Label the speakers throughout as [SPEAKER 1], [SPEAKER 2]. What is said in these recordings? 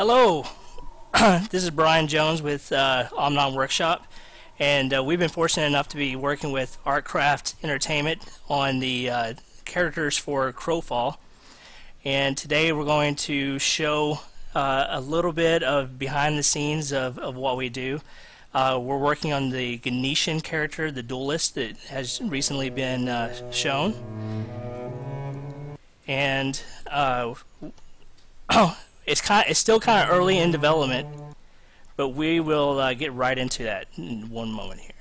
[SPEAKER 1] Hello, this is Brian Jones with OMNOM Workshop, and we've been fortunate enough to be working with ArtCraft Entertainment on the characters for Crowfall. And today we're going to show a little bit of behind the scenes of what we do. We're working on the Ganetian character, the duelist, that has recently been shown. And it's still kind of early in development, but we will get right into that in one moment here.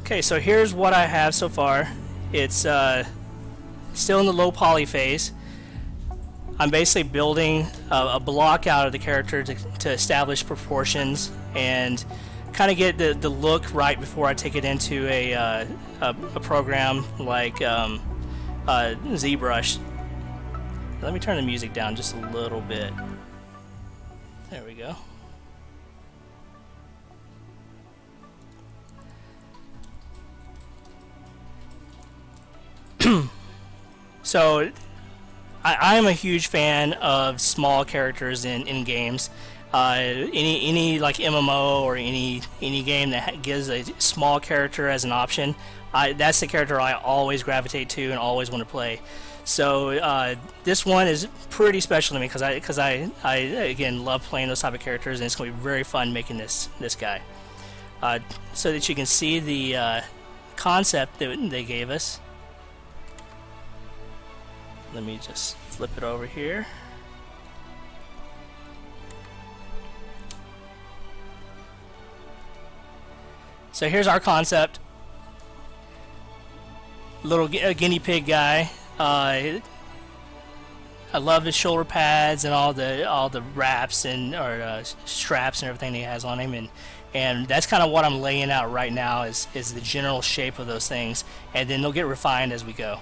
[SPEAKER 1] Okay, so here's what I have so far. It's still in the low poly phase. I'm basically building a block out of the character to establish proportions and kind of get the look right before I take it into a program like ZBrush. Let me turn the music down just a little bit. There we go. So I am a huge fan of small characters in games. Any like MMO or any game that gives a small character as an option, that's the character I always gravitate to and always want to play. So this one is pretty special to me because I again love playing those type of characters, and it's going to be very fun making this guy. So that you can see the concept that they gave us. Let me just flip it over here. So here's our concept. Little guinea pig guy. I love his shoulder pads and all the wraps and straps and everything he has on him, and that's kind of what I'm laying out right now is the general shape of those things, and then they'll get refined as we go.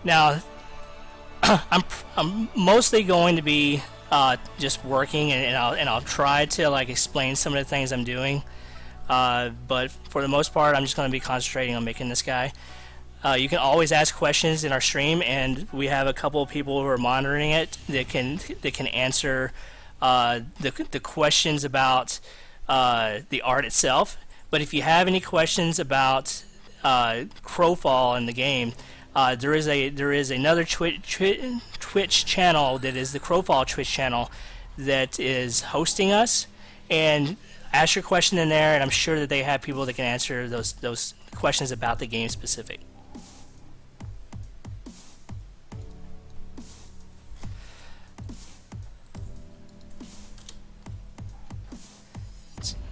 [SPEAKER 1] Now, I'm mostly going to be just working, and I'll try to like explain some of the things I'm doing. But for the most part, I'm just going to be concentrating on making this guy. You can always ask questions in our stream, and we have a couple of people who are monitoring it that can answer the questions about the art itself. But if you have any questions about Crowfall in the game, there is another Twitch channel that is the Crowfall Twitch channel that is hosting us, and ask your question in there, and I'm sure that they have people that can answer those questions about the game specific.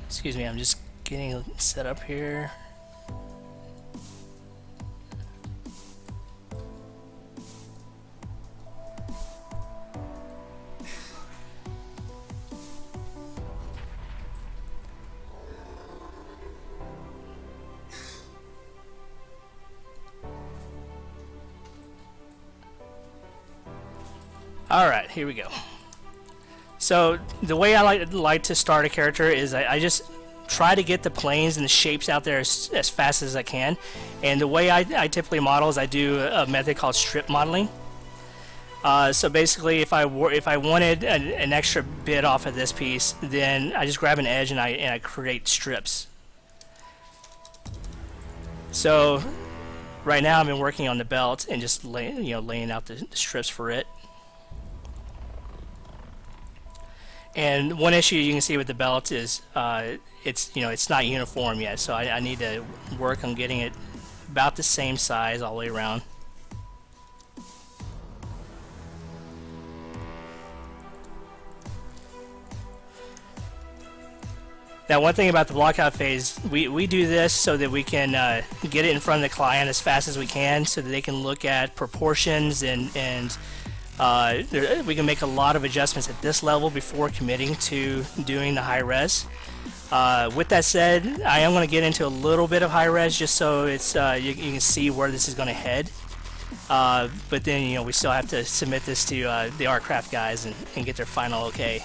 [SPEAKER 1] Excuse me, I'm just getting set up here. Alright, here we go. So the way I like to start a character is I just try to get the planes and the shapes out there as fast as I can. And the way I typically model is I do a method called strip modeling. So basically, if I wanted an extra bit off of this piece, then I just grab an edge and I create strips. So right now I've been working on the belt and just laying out the strips for it. And one issue you can see with the belt is it's not uniform yet, so I need to work on getting it about the same size all the way around. Now, one thing about the blockout phase, we do this so that we can get it in front of the client as fast as we can, so that they can look at proportions and we can make a lot of adjustments at this level before committing to doing the high res. With that said, I am going to get into a little bit of high res just so it's you can see where this is going to head. But then, you know, we still have to submit this to the ArtCraft guys and get their final okay.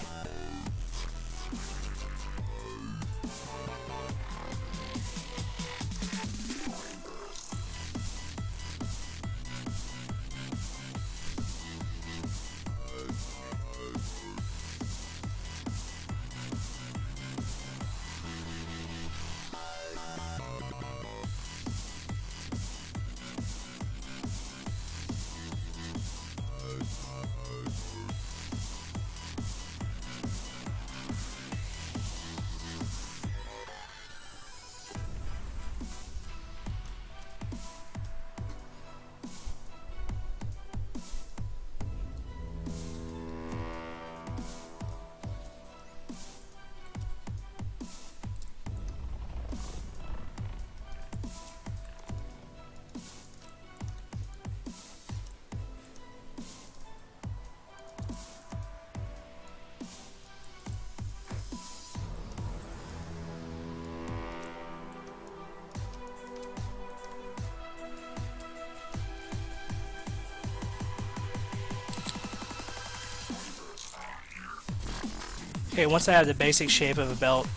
[SPEAKER 1] Okay, once I have the basic shape of a belt,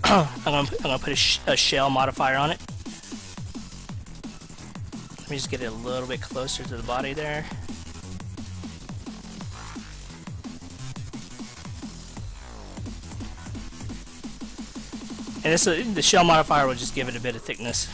[SPEAKER 1] I'm gonna put a shell modifier on it. Let me just get it a little bit closer to the body there. And the shell modifier will just give it a bit of thickness.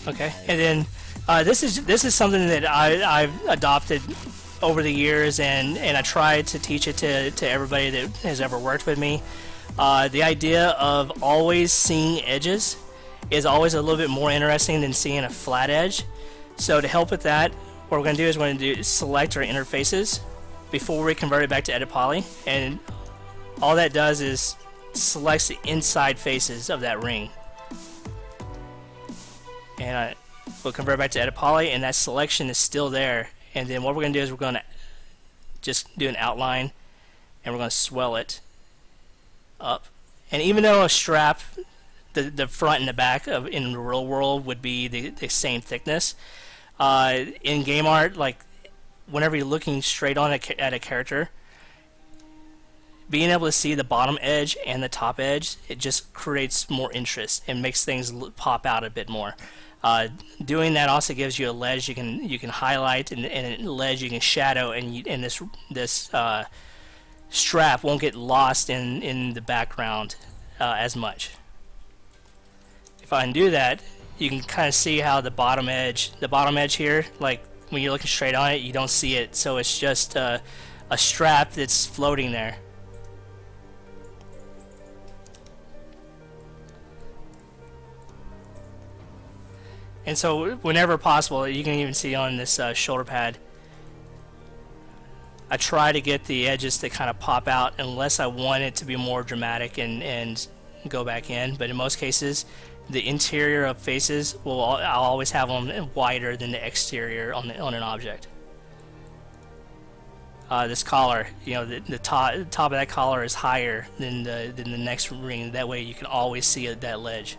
[SPEAKER 1] Okay, and then this is something that I've adopted over the years, and I try to teach it to everybody that has ever worked with me. The idea of always seeing edges is always a little bit more interesting than seeing a flat edge. So to help with that, what we're going to do is we're going to select our interfaces before we convert it back to Edit Poly, and all that does is selects the inside faces of that ring. And we'll convert back to Edit Poly, and that selection is still there. And then what we're going to do is we're going to just do an outline, and we're going to swell it up. And even though a strap, the front and the back in the real world would be the same thickness, in game art, like whenever you're looking straight on at a character, being able to see the bottom edge and the top edge, it just creates more interest and makes things pop out a bit more. Doing that also gives you a ledge you can highlight, and a ledge you can shadow, and this strap won't get lost in the background as much. If I undo that, you can kind of see how the bottom edge here, like when you're looking straight on it, you don't see it, so it's just a strap that's floating there. And so whenever possible, you can even see on this shoulder pad, I try to get the edges to kind of pop out unless I want it to be more dramatic and go back in. But in most cases, the interior of faces I'll always have them wider than the exterior on an object. This collar, you know, the top of that collar is higher than the next ring. That way you can always see that ledge.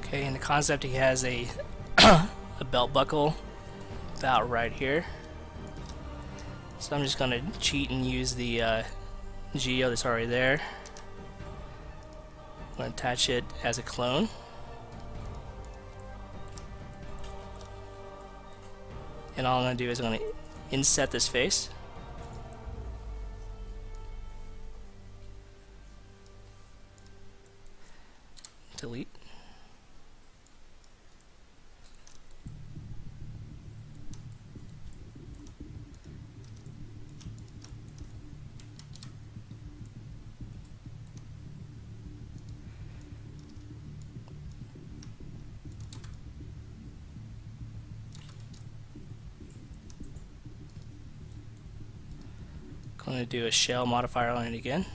[SPEAKER 1] Okay, in the concept he has a belt buckle about right here. So I'm just going to cheat and use the geo that's already there. I'm going to attach it as a clone. And all I'm going to do is I'm going to inset this face. Delete. going to do a shell modifier on it again.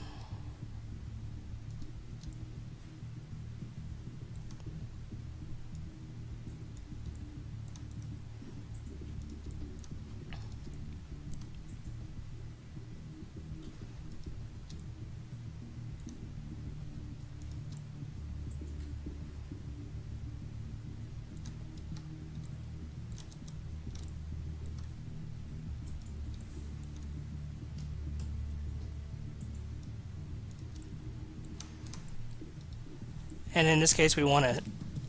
[SPEAKER 1] And in this case, we want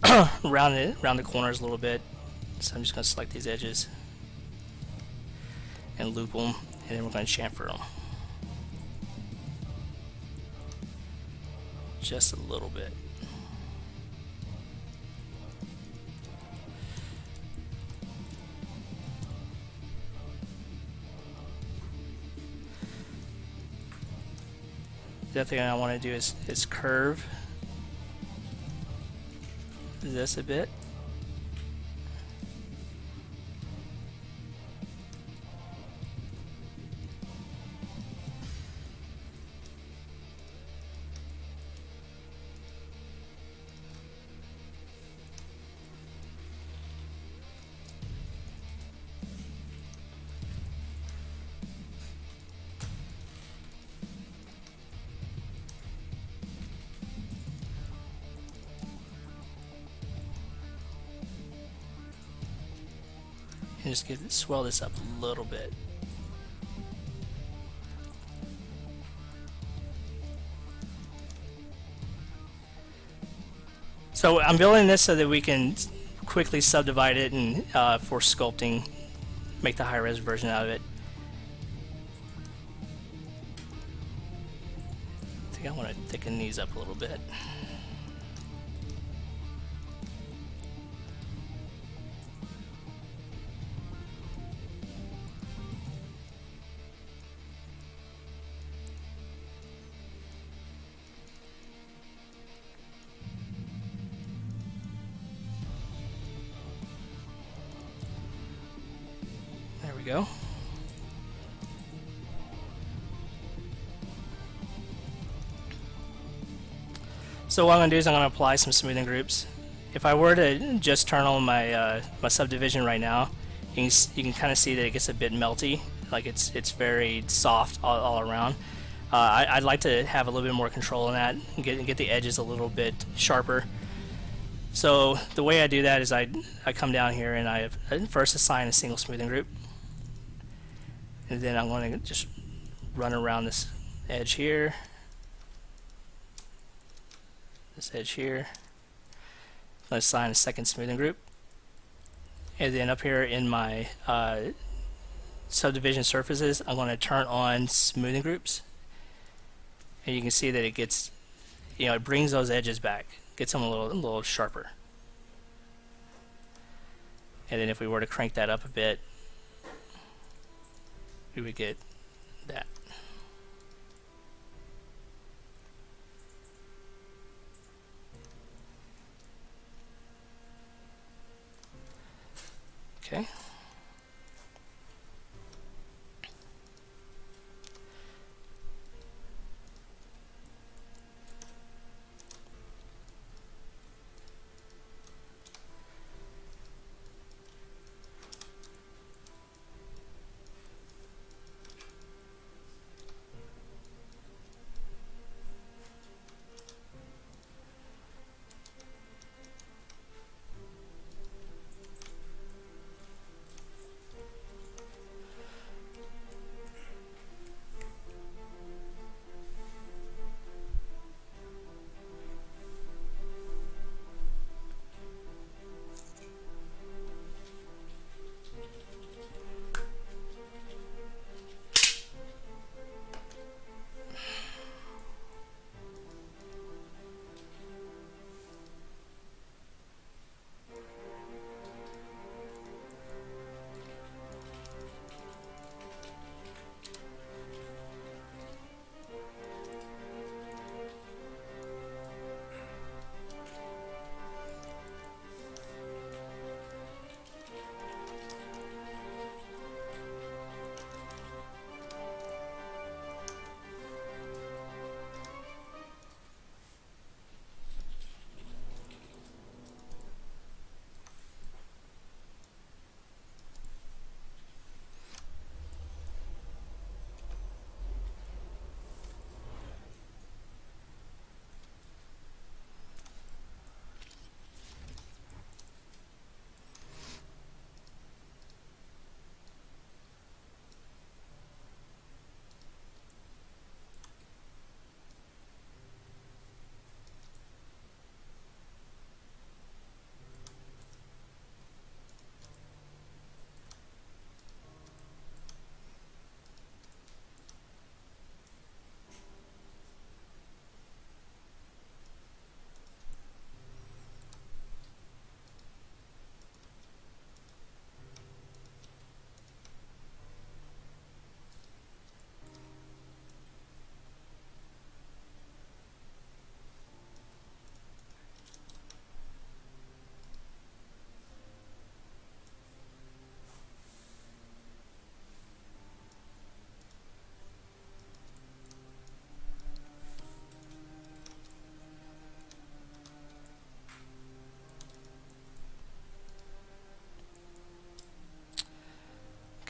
[SPEAKER 1] to round the corners a little bit. So I'm just going to select these edges and loop them, and then we're going to chamfer them just a little bit. The other thing I want to do is curve this a bit. And just swell this up a little bit. So I'm building this so that we can quickly subdivide it and for sculpting, make the high-res version out of it. I think I want to thicken these up a little bit. Go. So what I'm going to do is I'm going to apply some smoothing groups. If I were to just turn on my my subdivision right now, you can kind of see that it gets a bit melty, like it's very soft all around. I'd like to have a little bit more control on that and get the edges a little bit sharper. So the way I do that is I come down here and I first assign a single smoothing group. And then I'm going to just run around this edge here, this edge here. I'm going to assign a second smoothing group. And then up here in my subdivision surfaces, I'm going to turn on smoothing groups. And you can see that it gets, it brings those edges back, gets them a little sharper. And then if we were to crank that up a bit, we would get that. Okay.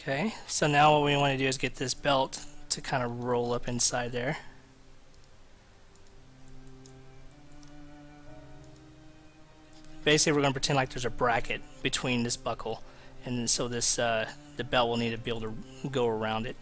[SPEAKER 1] Okay, so now what we want to do is get this belt to kind of roll up inside there. Basically, we're going to pretend like there's a bracket between this buckle, and so this the belt will need to be able to go around it.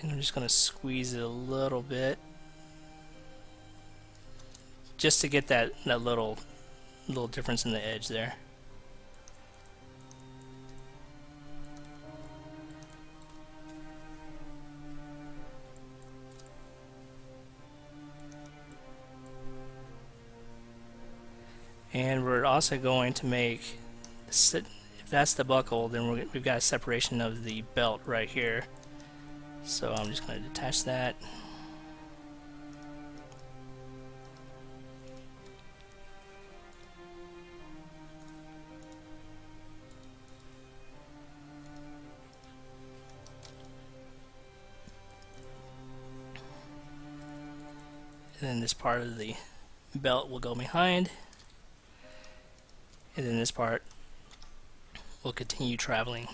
[SPEAKER 1] And I'm just going to squeeze it a little bit, just to get that little difference in the edge there. And we're also going to make, if that's the buckle, then we've got a separation of the belt right here. So I'm just going to detach that. And then this part of the belt will go behind. And then this part will continue traveling.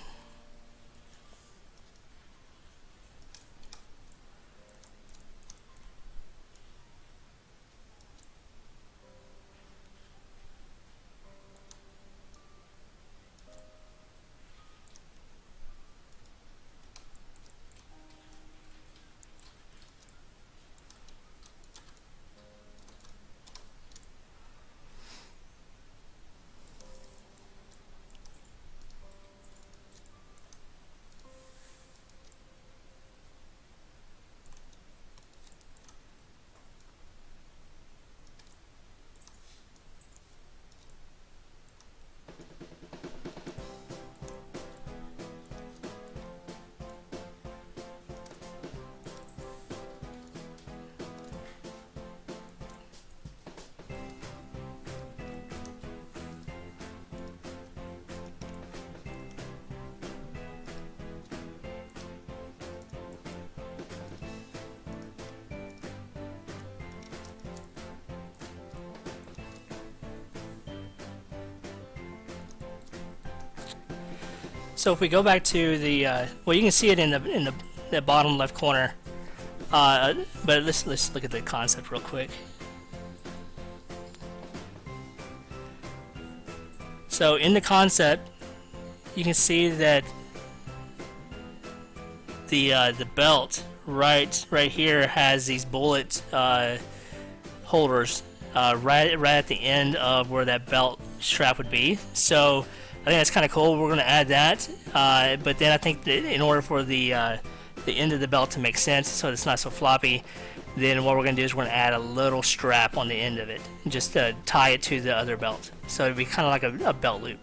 [SPEAKER 1] So if we go back to the, well, you can see it in the bottom left corner, but let's look at the concept real quick. So in the concept, you can see that the belt right here has these bullet holders right at the end of where that belt strap would be. So I think that's kind of cool. We're going to add that, but then I think that in order for the end of the belt to make sense, so it's not so floppy, then what we're going to do is we're going to add a little strap on the end of it, just to tie it to the other belt. So it'd be kind of like a belt loop.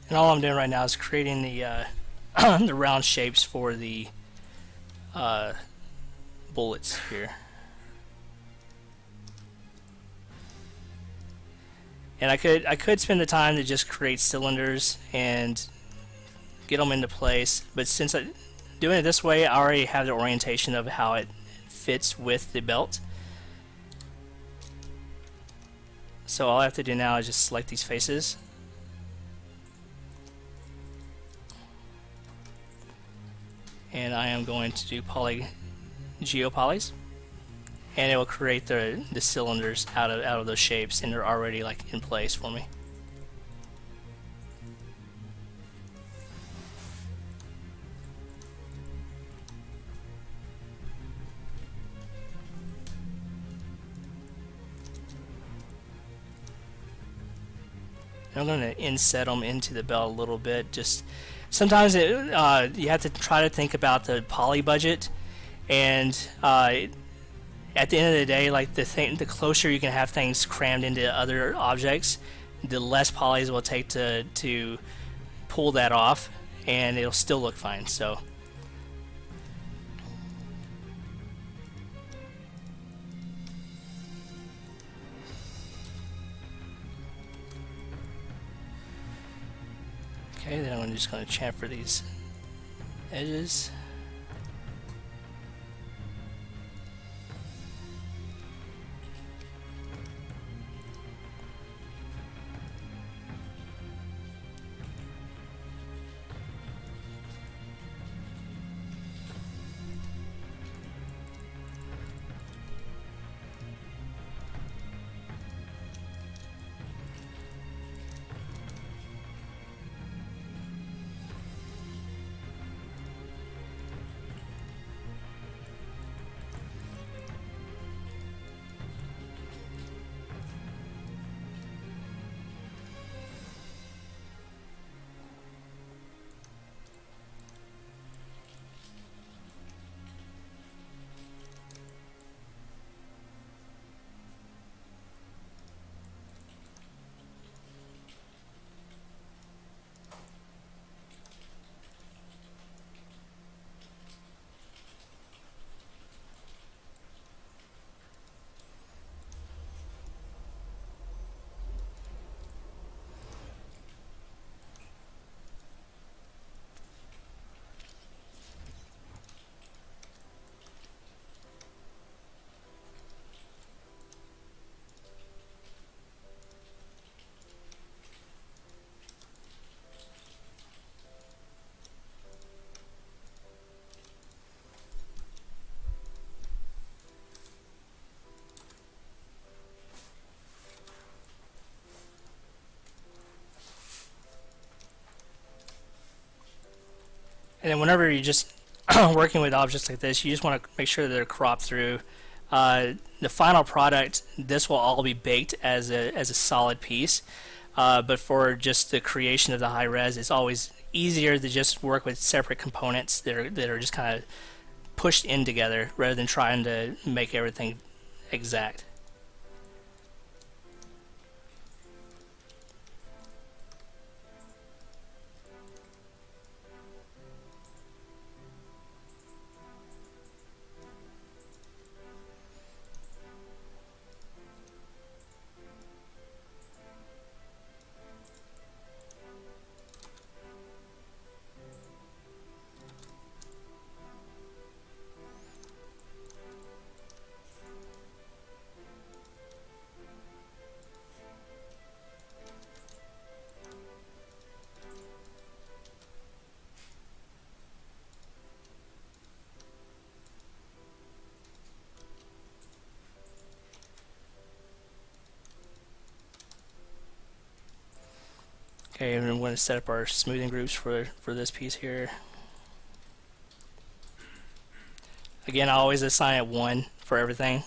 [SPEAKER 1] And all I'm doing right now is creating the the round shapes for the bullets here. And I could spend the time to just create cylinders and get them into place, but since I'm doing it this way, I already have the orientation of how it fits with the belt. So all I have to do now is just select these faces. And I am going to do geopolys. And it will create the cylinders out of those shapes, and they're already like in place for me. I'm going to inset them into the belt a little bit. Just sometimes you have to try to think about the poly budget, and at the end of the day, like the closer you can have things crammed into other objects, the less polys it will take to pull that off, and it'll still look fine. So. Okay, then I'm just going to chamfer these edges. And then whenever you're just working with objects like this, you just want to make sure that they're cropped through. The final product, this will all be baked as a solid piece. But for just the creation of the high res, it's always easier to just work with separate components that are just kind of pushed in together rather than trying to make everything exact. Okay, and I'm going to set up our smoothing groups for this piece here. Again, I always assign it 1 for everything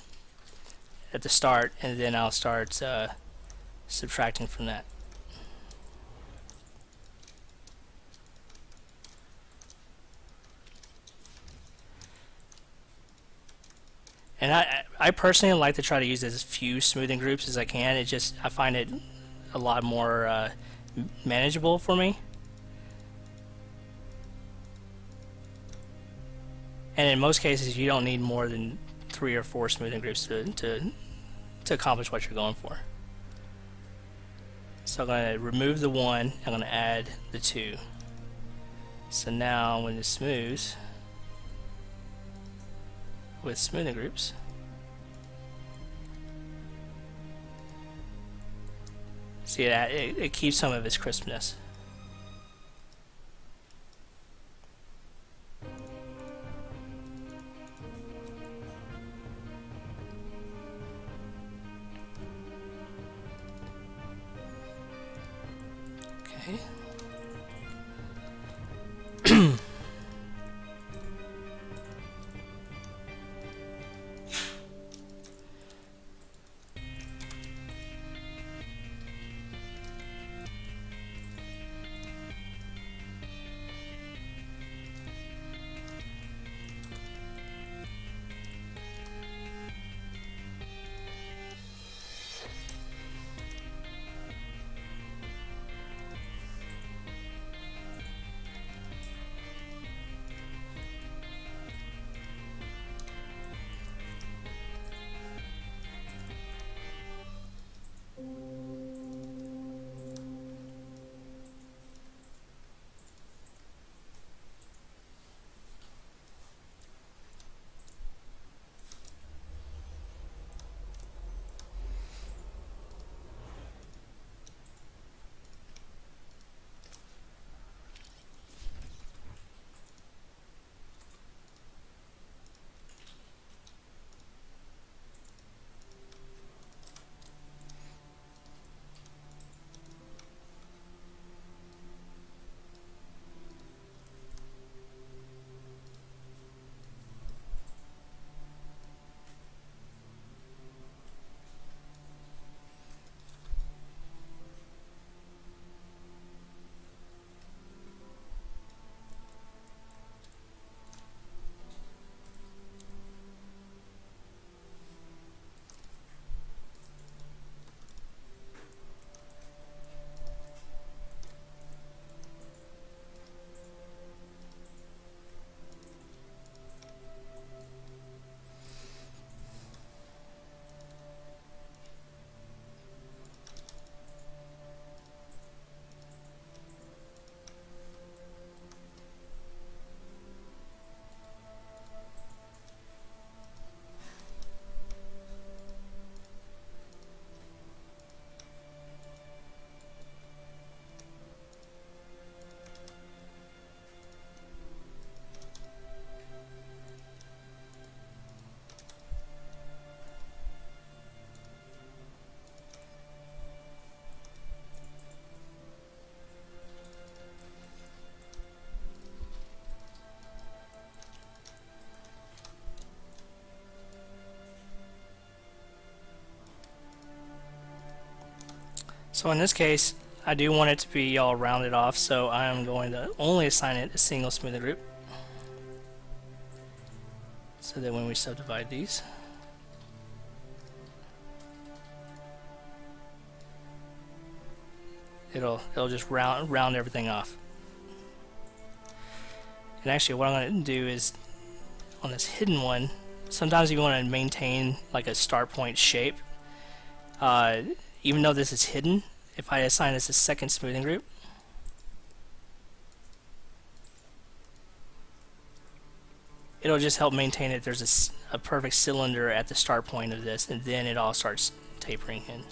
[SPEAKER 1] at the start, and then I'll start subtracting from that. And I personally like to try to use as few smoothing groups as I can. I find it a lot more manageable for me. and in most cases you don't need more than 3 or 4 smoothing groups to accomplish what you're going for. So I'm going to remove the 1, I'm going to add the 2. So now when it smooths with smoothing groups, see it keeps some of its crispness. Okay. So in this case, I do want it to be all rounded off, so I am going to only assign it a single smoothing group, so that when we subdivide these, it'll just round everything off. And actually, what I'm going to do is on this hidden one, sometimes you want to maintain like a start point shape. Even though this is hidden, if I assign this a second smoothing group, it'll just help maintain it. There's a perfect cylinder at the start point of this, and then it all starts tapering in.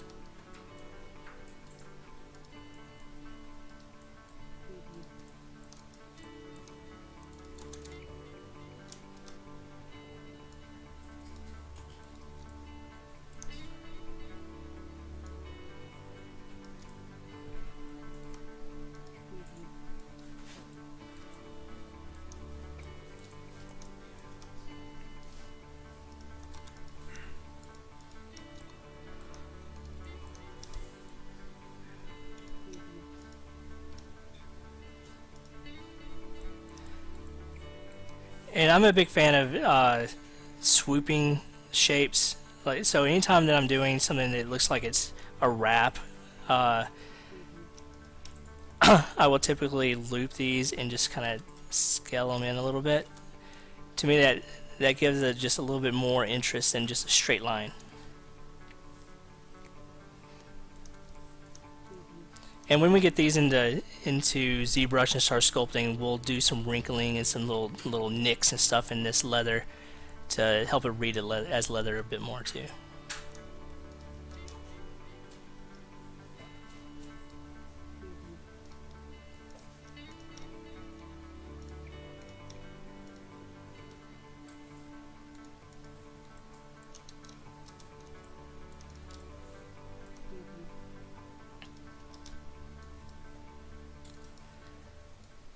[SPEAKER 1] And I'm a big fan of swooping shapes. So anytime that I'm doing something that looks like it's a wrap, I will typically loop these and just kind of scale them in a little bit to me that gives it just a little bit more interest than just a straight line. And when we get these into ZBrush and start sculpting, we'll do some wrinkling and some little nicks and stuff in this leather to help it read as leather a bit more too.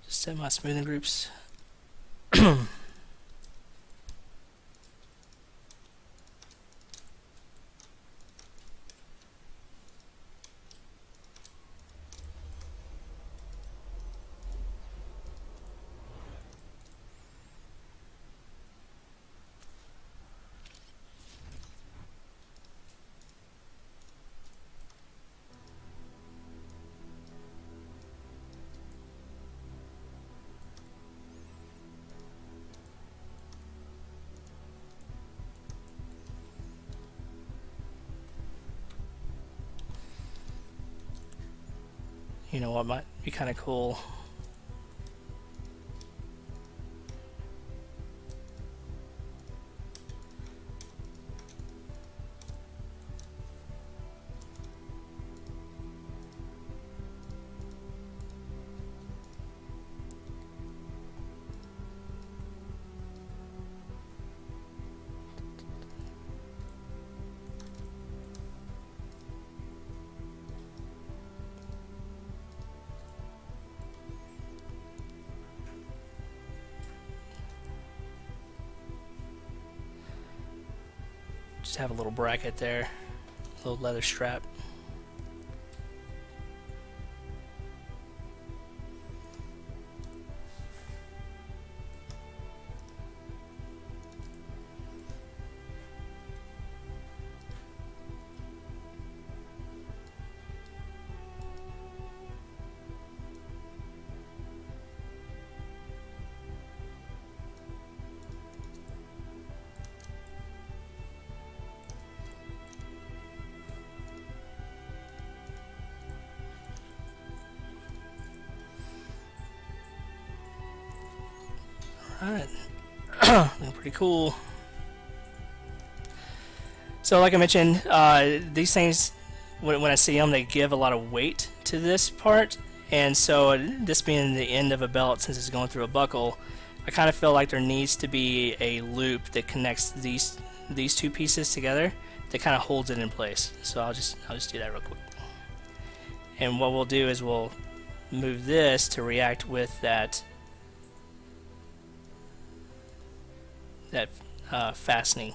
[SPEAKER 1] Set my smoothing groups. You know what might be kind of cool? Just have a little bracket there, a little leather strap. Alright, looking pretty cool. So like I mentioned, these things, when I see them, they give a lot of weight to this part, and so this being the end of a belt, since it's going through a buckle, I kind of feel like there needs to be a loop that connects these two pieces together that kind of holds it in place. So I'll just do that real quick. And what we'll do is we'll move this to react with that fastening.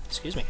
[SPEAKER 1] Excuse me.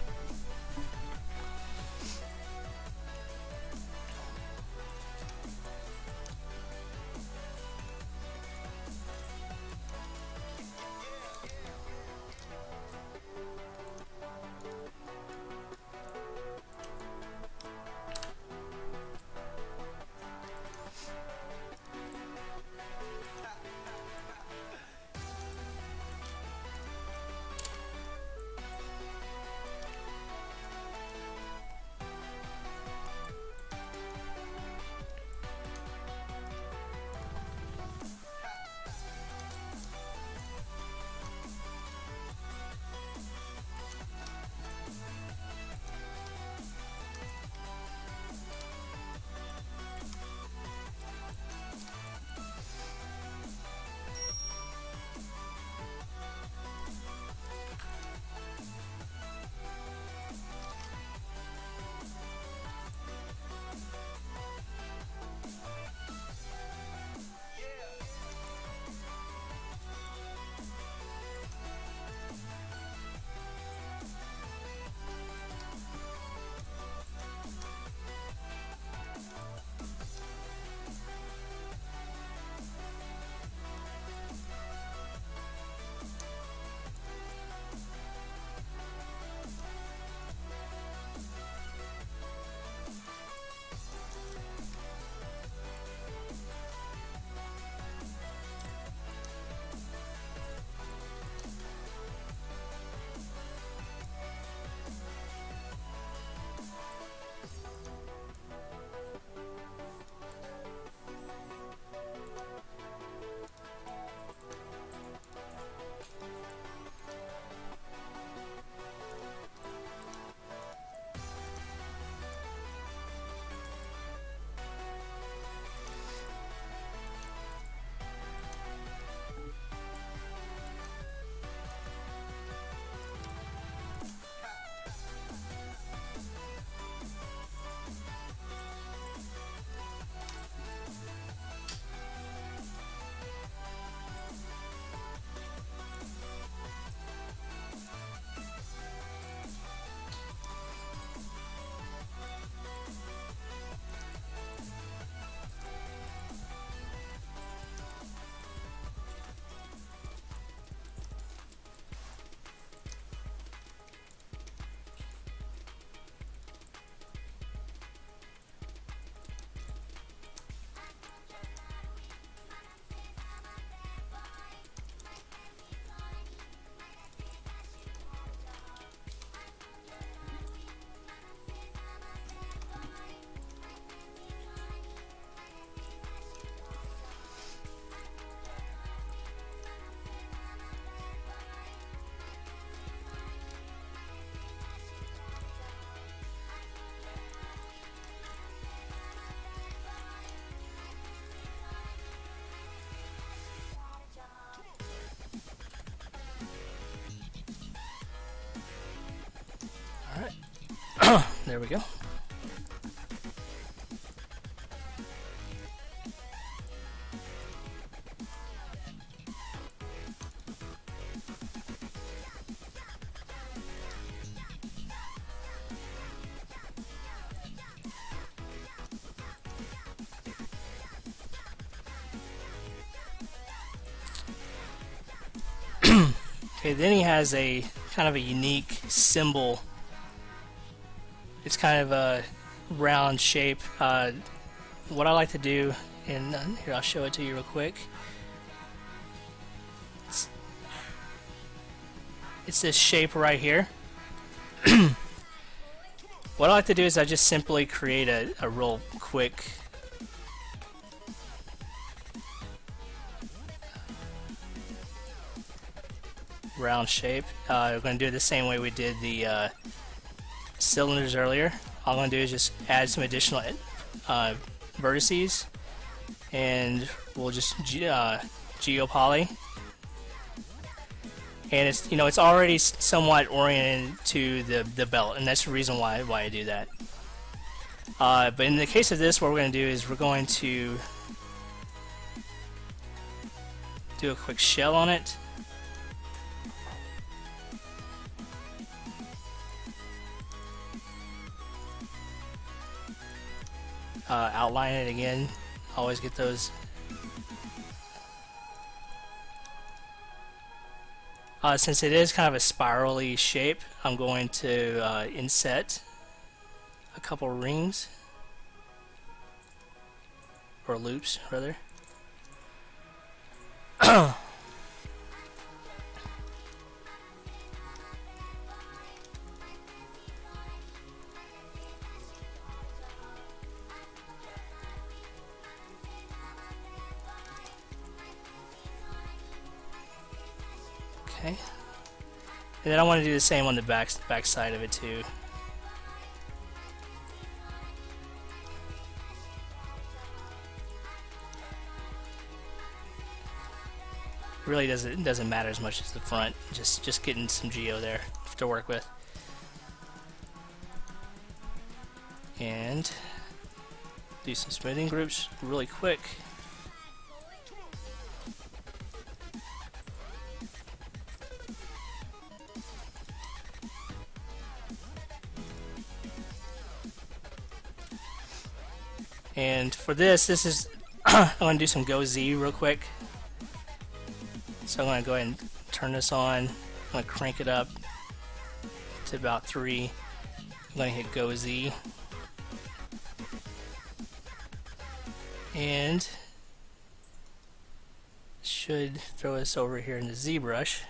[SPEAKER 1] There we go. Okay, then he has a kind of a unique symbol. It's kind of a round shape. What I like to do, and here I'll show it to you real quick. It's this shape right here. What I like to do is I just simply create a real quick round shape. We're going to do it the same way we did the cylinders earlier. All I'm going to do is just add some additional vertices, and we'll just geopoly. And it's, you know, it's already somewhat oriented to the belt, and that's the reason why I do that. But in the case of this, what we're going to do is we're going to do a quick shell on it. Outline it again. Always get those. Since it is kind of a spirally shape, I'm going to inset a couple rings, or loops rather. Okay, and then I want to do the same on the back side of it too. Really doesn't matter as much as the front. Just getting some geo there to work with, and do some smoothing groups really quick. And for this is I'm going to do some Go Z real quick. So I'm going to go ahead and turn this on. I'm going to crank it up to about 3. I'm going to hit Go Z. And should throw us over here in the ZBrush.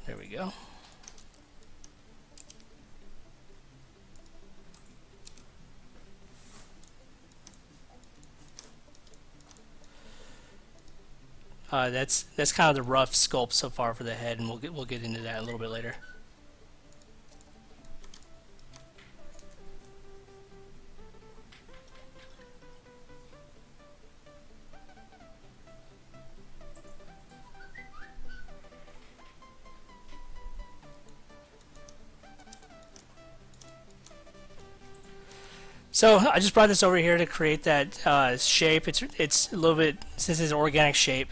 [SPEAKER 1] There we go. That's kind of the rough sculpt so far for the head, and we'll get into that a little bit later. So I just brought this over here to create that shape. It's a little bit, since it's an organic shape,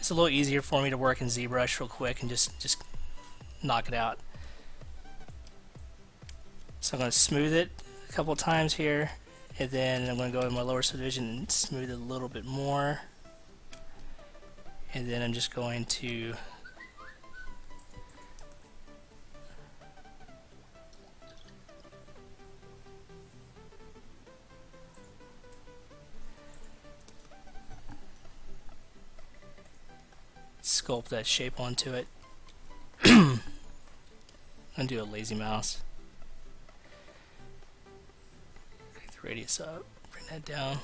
[SPEAKER 1] it's a little easier for me to work in ZBrush real quick and just knock it out. So I'm going to smooth it a couple times here, and then I'm going to go in my lower subdivision and smooth it a little bit more, and then I'm just going to sculpt that shape onto it. I'm going to do a lazy mouse. Take the radius up, bring that down.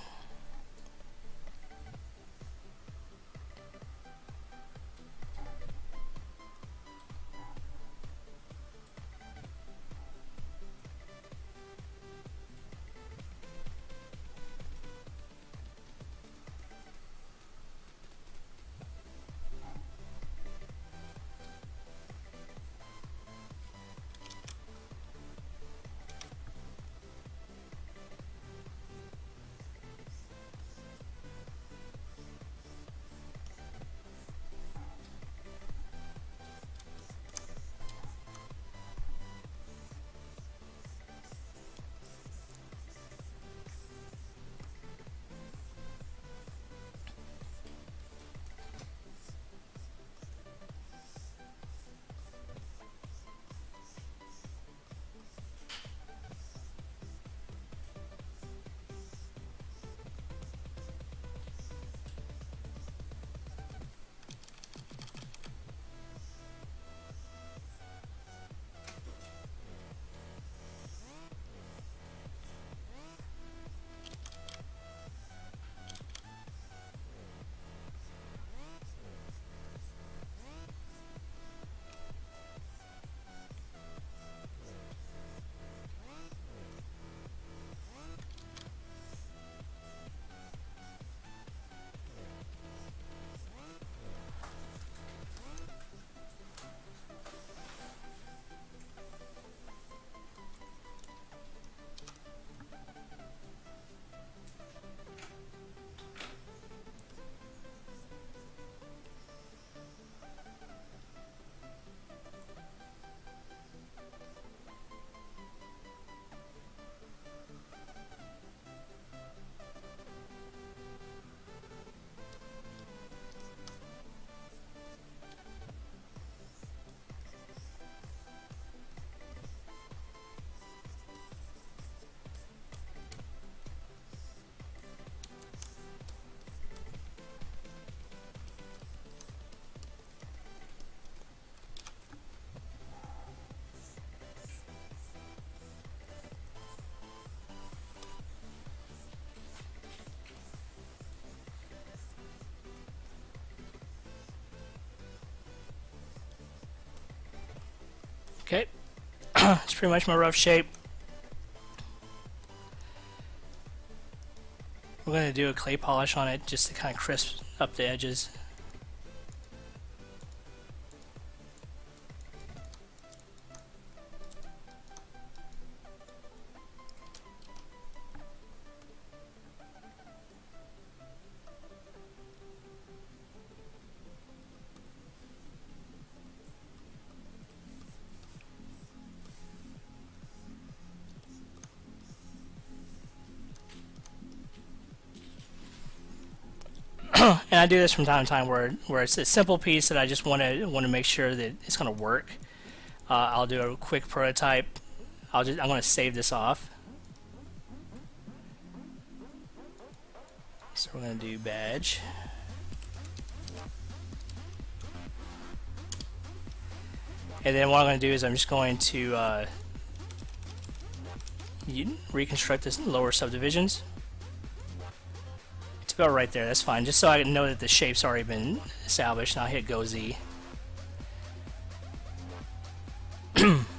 [SPEAKER 1] It's pretty much my rough shape. We're going to do a clay polish on it just to kind of crisp up the edges. And I do this from time to time where it's a simple piece that I just want to make sure that it's going to work. I'll do a quick prototype. I'm going to save this off. So we're going to do badge. And then what I'm going to do is I'm just going to reconstruct this lower subdivisions. About right there, that's fine, just so I can know that the shape's already been established. Now I'll hit Go Z. And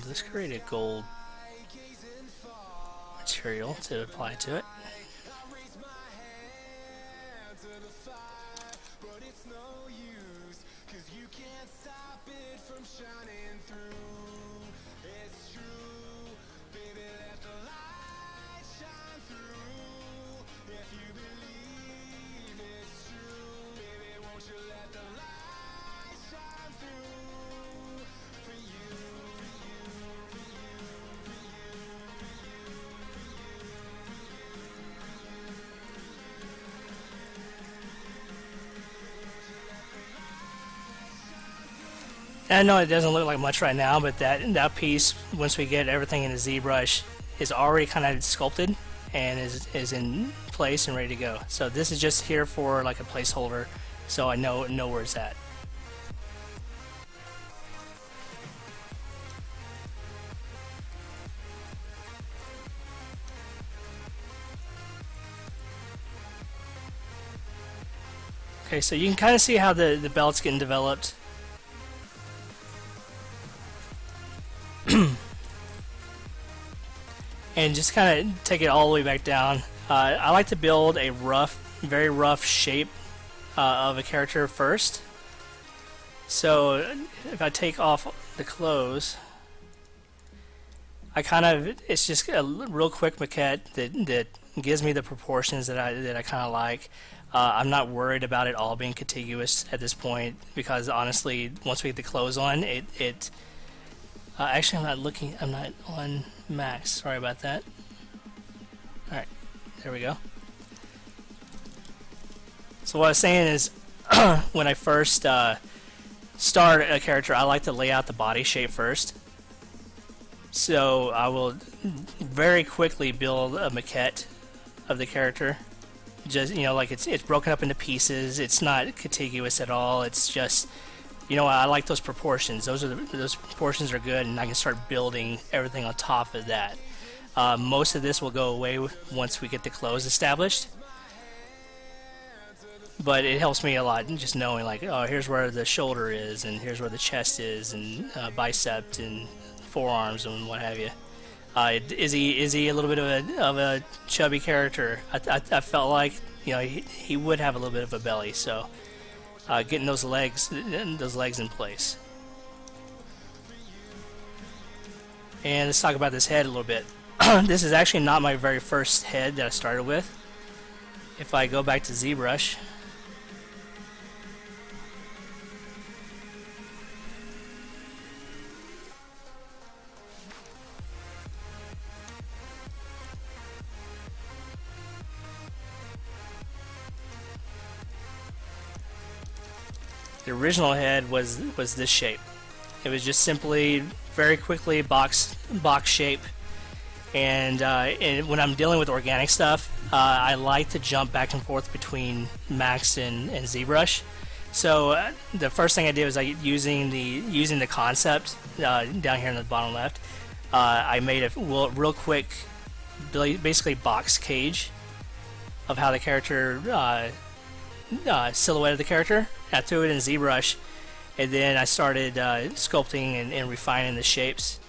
[SPEAKER 1] let's create a gold material to apply to it. And I know it doesn't look like much right now, but that piece, once we get everything in the ZBrush, is already kind of sculpted and is in place and ready to go. So this is just here for like a placeholder, so I know where it's at. Okay, so you can kind of see how the belt's getting developed. And just kind of take it all the way back down. I like to build a very rough shape of a character first. So if I take off the clothes, it's just a real quick maquette that gives me the proportions that I kind of like. I'm not worried about it all being contiguous at this point, because honestly, once we get the clothes on, actually, I'm not on max. Sorry about that. Alright, there we go. So what I was saying is, when I first start a character, I like to lay out the body shape first. So I will very quickly build a maquette of the character. Just, like it's broken up into pieces. It's not contiguous at all. It's just, I like those proportions. Those proportions are good, and I can start building everything on top of that. Most of this will go away once we get the clothes established, but it helps me a lot just knowing, like, oh, here's where the shoulder is, and here's where the chest is, and bicep and forearms and what have you. Is he a little bit of a chubby character? I felt like he would have a little bit of a belly, so. Getting those legs in place. And let's talk about this head a little bit. This is actually not my very first head that I started with. If I go back to ZBrush, the original head was this shape. It was just simply very quickly box shape, and when I'm dealing with organic stuff, I like to jump back and forth between Max and ZBrush. So the first thing I did was using the concept down here in the bottom left. I made a real quick, basically box cage, of how the character silhouetted the character. I threw it in ZBrush, and then I started sculpting and refining the shapes.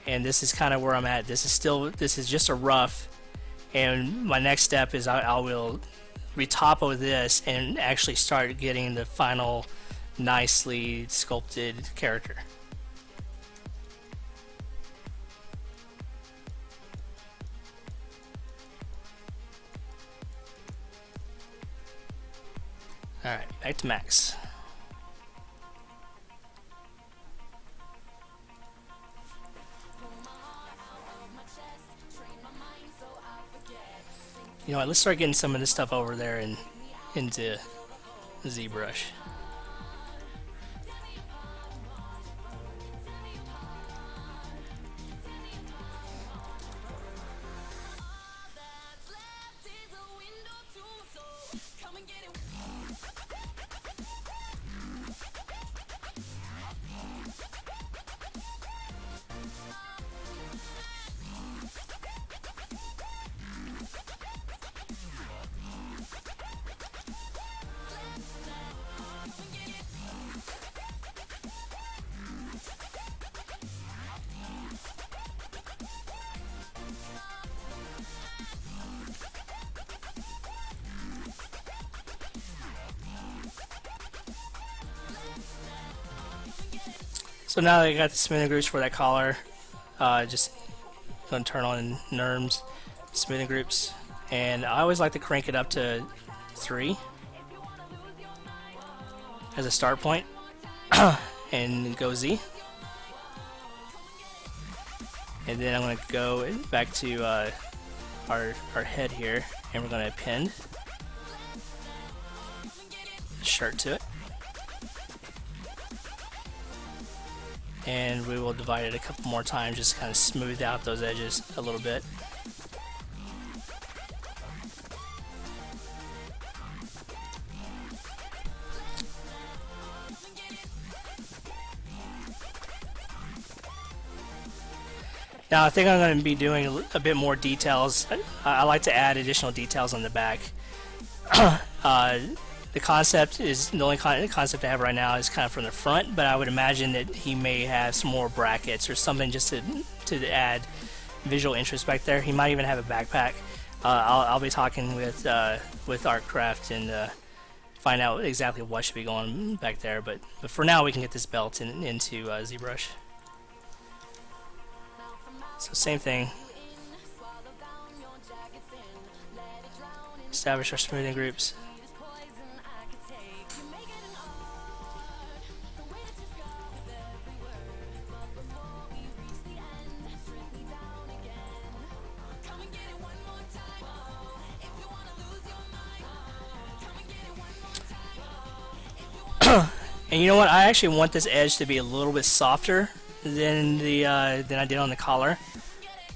[SPEAKER 1] And this is kind of where I'm at. This is just a rough, and my next step is I will retopo this and actually start getting the final nicely sculpted character. Alright, back to Max. You know what, let's start getting some of this stuff over there and into ZBrush. So now that I got the smoothing groups for that collar, just going to turn on NURMS smoothing groups, and I always like to crank it up to 3 as a start point, and go Z, and then I'm going to go back to our head here, and we're going to append a shirt to it. And we will divide it a couple more times, just kind of smooth out those edges a little bit. Now I think I'm going to be doing a bit more details. I like to add additional details on the back. The concept is the only concept I have right now is kind of from the front, but I would imagine that he may have some more brackets or something just to add visual interest back there. He might even have a backpack. I'll be talking with ArtCraft and find out exactly what should be going back there. But for now, we can get this belt into ZBrush. So same thing. Establish our smoothing groups. And you know what? I actually want this edge to be a little bit softer than I did on the collar.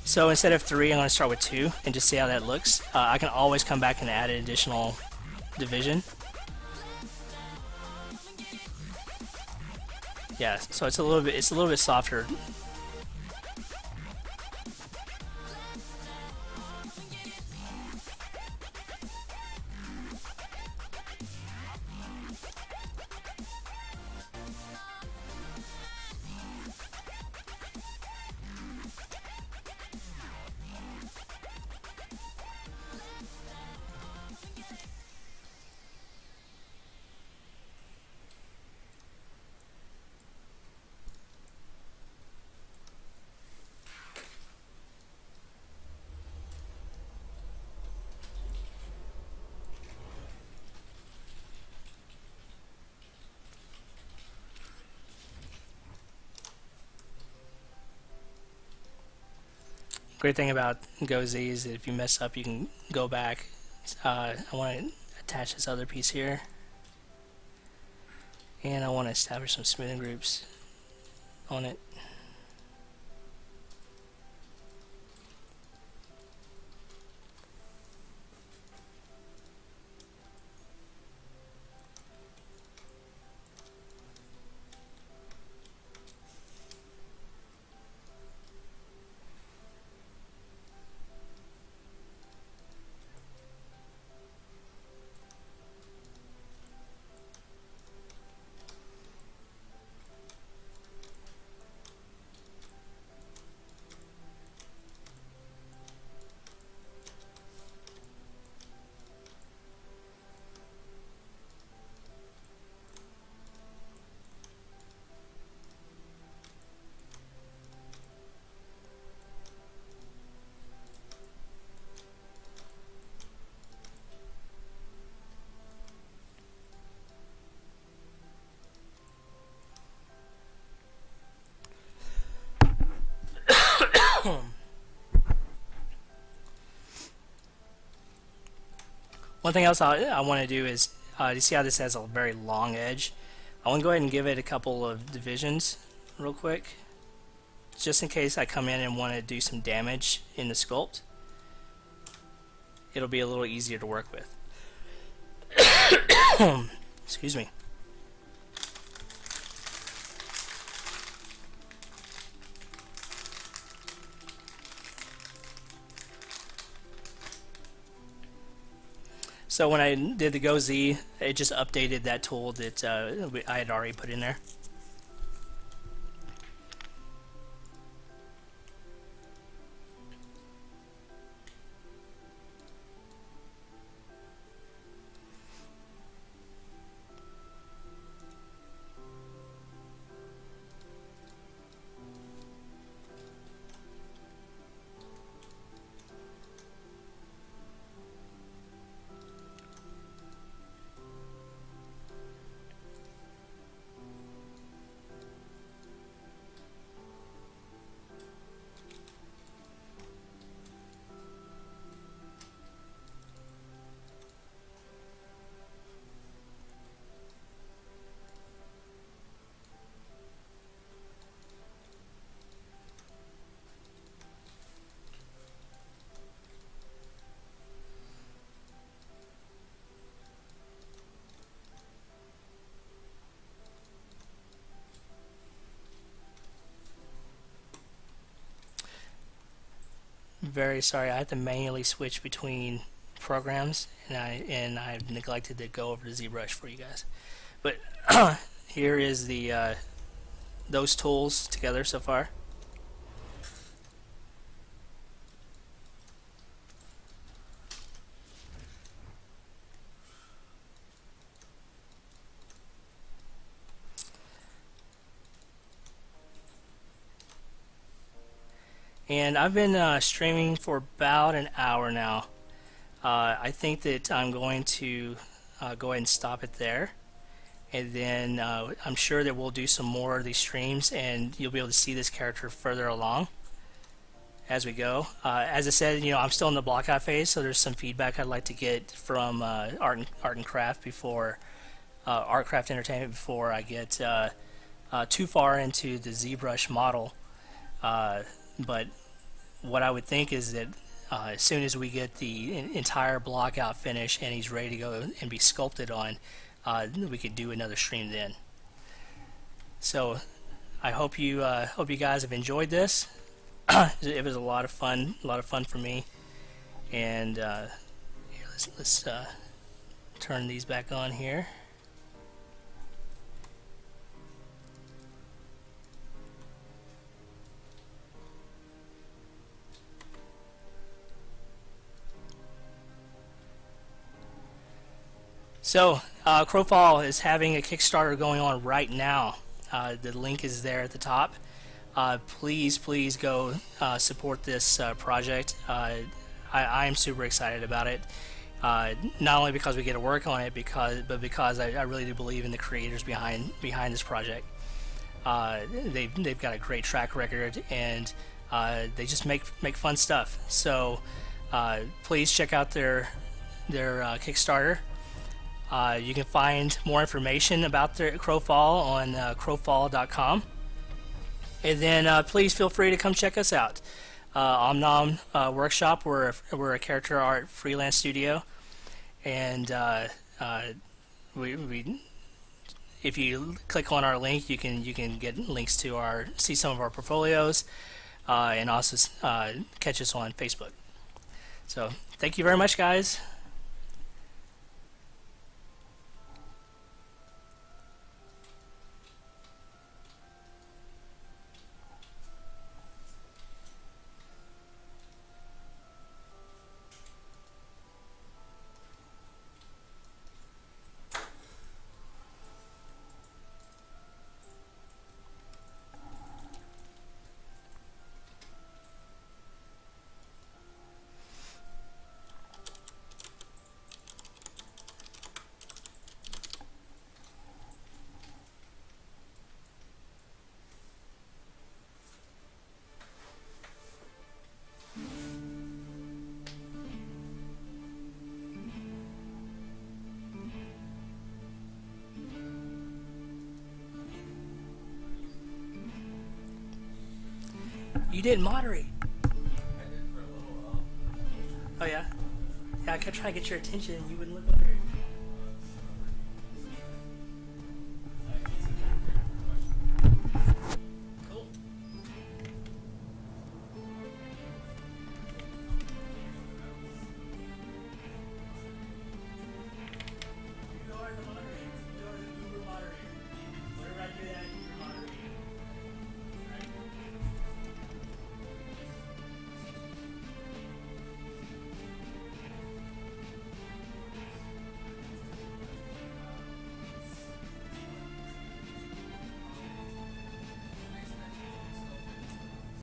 [SPEAKER 1] So instead of 3, I'm going to start with 2 and just see how that looks. I can always come back and add an additional division. Yeah, so it's a little bit softer. Great thing about GoZ is that if you mess up, you can go back. I want to attach this other piece here, and I want to establish some smoothing groups on it. One thing else I want to do is, you see how this has a very long edge? I want to go ahead and give it a couple of divisions real quick, just in case I come in and want to do some damage in the sculpt. It'll be a little easier to work with. Excuse me. So when I did the Go Z, it just updated that tool that I had already put in there. Very sorry, I have to manually switch between programs, and I've neglected to go over to ZBrush for you guys. But here is the those tools together so far. And I've been streaming for about an hour now. I think that I'm going to go ahead and stop it there. And then I'm sure that we'll do some more of these streams, and you'll be able to see this character further along as we go. As I said, I'm still in the blockout phase, so there's some feedback I'd like to get from Art and Craft before ArtCraft Entertainment before I get too far into the ZBrush model. But what I would think is that as soon as we get the entire block out finished and he's ready to go and be sculpted on, we could do another stream then. So I hope you guys have enjoyed this. It was a lot of fun for me. And here, let's turn these back on here. So, Crowfall is having a Kickstarter going on right now. The link is there at the top. Please go support this project. I am super excited about it. Not only because we get to work on it, but because I really do believe in the creators behind this project. They've got a great track record, and they just make fun stuff. So please check out their Kickstarter. You can find more information about their Crowfall on crowfall.com. And then please feel free to come check us out. OMNOM Workshop, we're a character art freelance studio. And if you click on our link, you can get links to see some of our portfolios, and also catch us on Facebook. So thank you very much, guys. You didn't moderate.
[SPEAKER 2] I did for a little while.
[SPEAKER 1] Oh yeah? Yeah, I kept trying to get your attention and you wouldn't look over